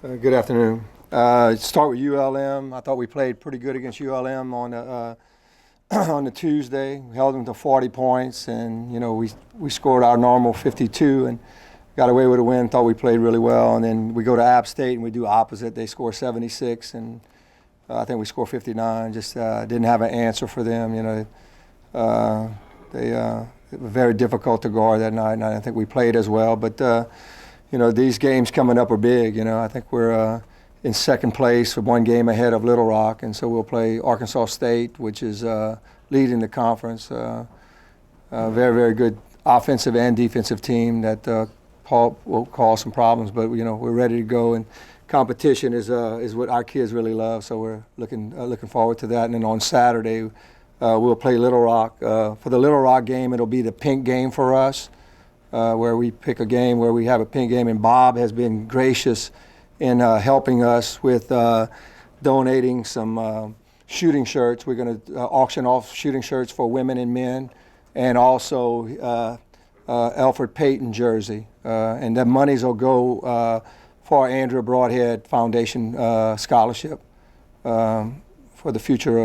Good afternoon. Start with ULM. I thought we played pretty good against ULM on the on the Tuesday. We held them to 40 points, and we scored our normal 52 and got away with a win. Thought we played really well, and then we go to App State and we do opposite. They score 76, and I think we score 59. Just didn't have an answer for them. They were very difficult to guard that night, and I think we played as well. But these games coming up are big. I think we're in second place with one game ahead of Little Rock, and so we'll play Arkansas State, which is leading the conference. Very, very good offensive and defensive team that Paul will cause some problems, but we're ready to go. And competition is what our kids really love, so we're looking forward to that. And then on Saturday, we'll play Little Rock. For the Little Rock game, it'll be the pink game for us. Where we pick a game where we have a pink game, and Bob has been gracious in helping us with donating some shooting shirts. We're going to auction off shooting shirts for women and men, and also Alfred Payton jersey. And the monies will go for our Garry Brodhead Foundation scholarship for the future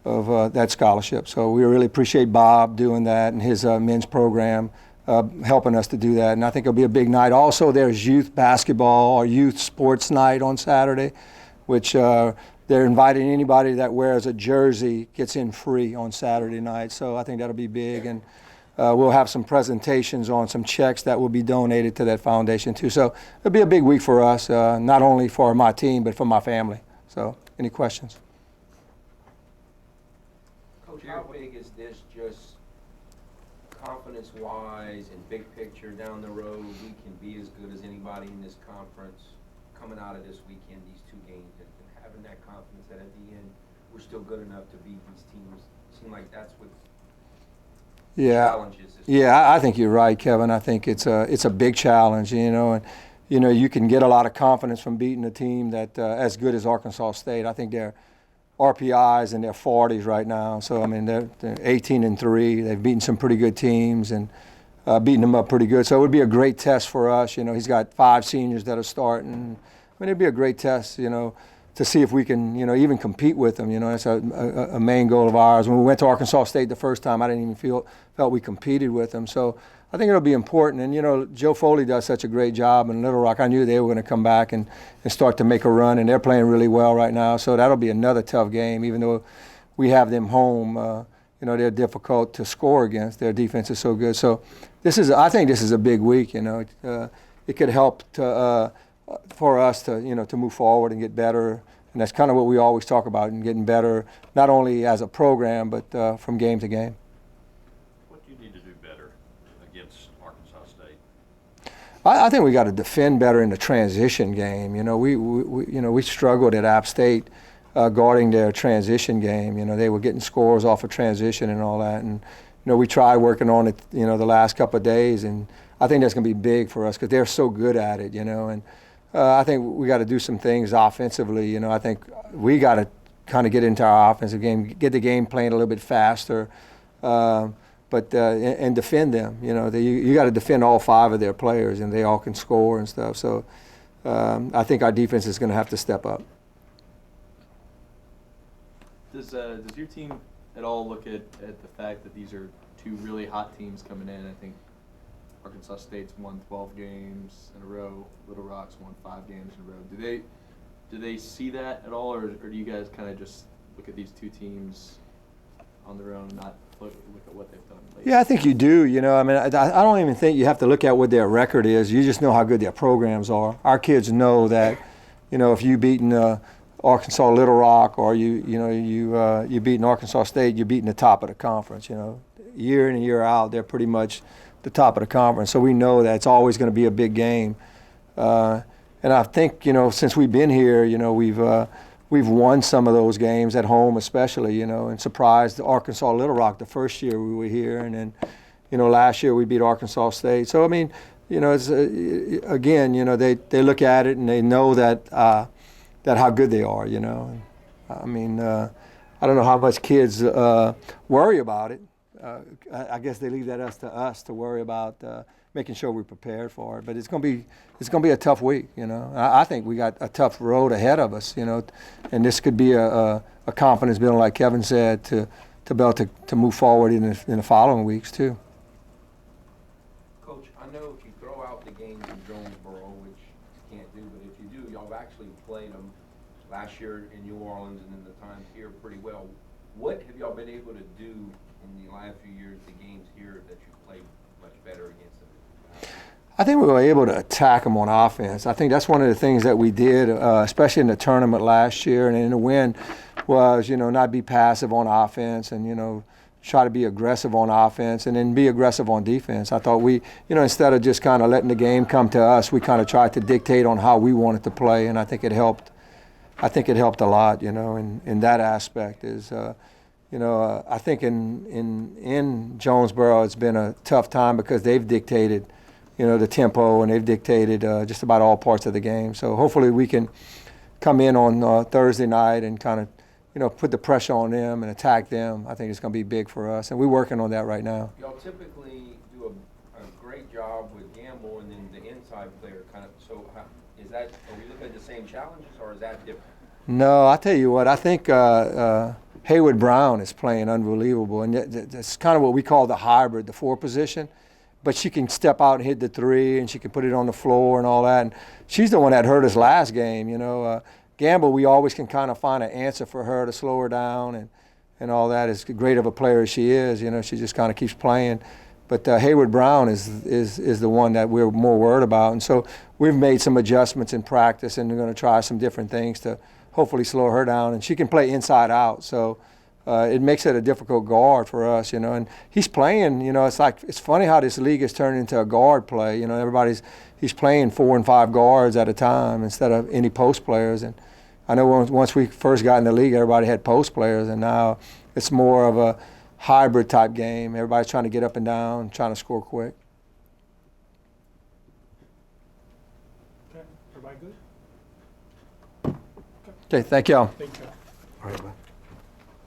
of that scholarship. So we really appreciate Bob doing that and his men's program. Helping us to do that, and I think it'll be a big night. Also, there's youth basketball or youth sports night on Saturday, which they're inviting anybody that wears a jersey gets in free on Saturday night. So I think that'll be big, and we'll have some presentations on some checks that will be donated to that foundation too. So it'll be a big week for us, not only for my team but for my family. So, any questions? Coach, how big is this just confidence-wise and big picture down the road? We can be as good as anybody in this conference coming out of this weekend, these two games, and having that confidence that at the end we're still good enough to beat these teams. It seems like that's what the challenge is. Yeah, I think you're right, Kevin. I think it's a big challenge, and you can get a lot of confidence from beating a team that as good as Arkansas State. I think they're RPIs in their 40s right now. So, I mean, they're 18-3. They've beaten some pretty good teams and beaten them up pretty good. So it would be a great test for us. He's got 5 seniors that are starting. I mean, it'd be a great test, to see if we can, even compete with them. That's a main goal of ours. When we went to Arkansas State the first time, I didn't even felt we competed with them. So I think it'll be important. And, Joe Foley does such a great job in Little Rock. I knew they were going to come back and start to make a run, and they're playing really well right now. So that'll be another tough game, even though we have them home. They're difficult to score against. Their defense is so good. So I think this is a big week. It could help for us to move forward and get better. And that's kind of what we always talk about, and getting better, not only as a program, but from game to game. I think we got to defend better in the transition game. We struggled at App State guarding their transition game. They were getting scores off of transition and all that, and we tried working on it. The last couple of days, and I think that's going to be big for us because they're so good at it. And I think we got to do some things offensively. I think we got to kind of get into our offensive game, get the game playing a little bit faster. But and defend them. You got to defend all 5 of their players, and they all can score and stuff. So I think our defense is going to have to step up. Does your team at all look at the fact that these are 2 really hot teams coming in? I think Arkansas State's won 12 games in a row. Little Rock's won 5 games in a row. Do they see that at all, or do you guys kind of just look at these 2 teams on their own and not look at what they've done lately? Yeah, I think you do. I mean, I don't even think you have to look at what their record is. You just know how good their programs are. Our kids know that, if you beaten Arkansas Little Rock or you beaten Arkansas State, you're beating the top of the conference. Year in and year out, they're pretty much the top of the conference. So we know that it's always going to be a big game. And I think, since we've been here, we've won some of those games at home, especially, and surprised Arkansas Little Rock the first year we were here, and then, last year we beat Arkansas State. So I mean, it's again, they look at it and they know that how good they are. I mean, I don't know how much kids worry about it. I guess they leave that to us to worry about making sure we're prepared for it. But it's going to be a tough week. You know, I think we got a tough road ahead of us. You know, and this could be a confidence building, like Kevin said, to be able to move forward in the following weeks too. Coach, I know if you throw out the games in Jonesboro, which you can't do, but if you do, y'all have actually played them last year in New Orleans and then the time here pretty well. What have y'all been able to do in the last few years, the games here, that you played much better against them? I think we were able to attack them on offense. I think that's one of the things that we did, especially in the tournament last year and in the win, was, you know, not be passive on offense and, you know, try to be aggressive on offense and then be aggressive on defense. I thought we, you know, instead of just kind of letting the game come to us, we kind of tried to dictate on how we wanted to play, and I think it helped. I think it helped a lot, you know, in that aspect. Is, you know, I think in Jonesboro it's been a tough time because they've dictated, you know, the tempo, and they've dictated just about all parts of the game. So hopefully we can come in on Thursday night and kind of, you know, put the pressure on them and attack them. I think it's going to be big for us, and we're working on that right now. Y'all typically do a great job with Gamble and then the inside player kind of. So is that, are we looking at the same challenges, or is that different? No, I tell you what, I think Heywood Broun is playing unbelievable, and that's kind of what we call the hybrid, the 4 position. But she can step out and hit the 3, and she can put it on the floor and all that. And she's the one that hurt us last game, you know. Gamble, we always can kind of find an answer for her to slow her down and all that. As great of a player as she is, you know, she just kind of keeps playing. But Heywood Broun is the one that we're more worried about. And so we've made some adjustments in practice, and we're going to try some different things to hopefully slow her down. And she can play inside out, so it makes it a difficult guard for us, you know. And he's playing, you know, it's funny how this league has turned into a guard play. You know, he's playing 4 and 5 guards at a time instead of any post players. And I know once we first got in the league, everybody had post players, and now it's more of a hybrid type game. Everybody's trying to get up and down, trying to score quick. Okay, everybody good? Okay, thank y'all. Thank you. All right, bye.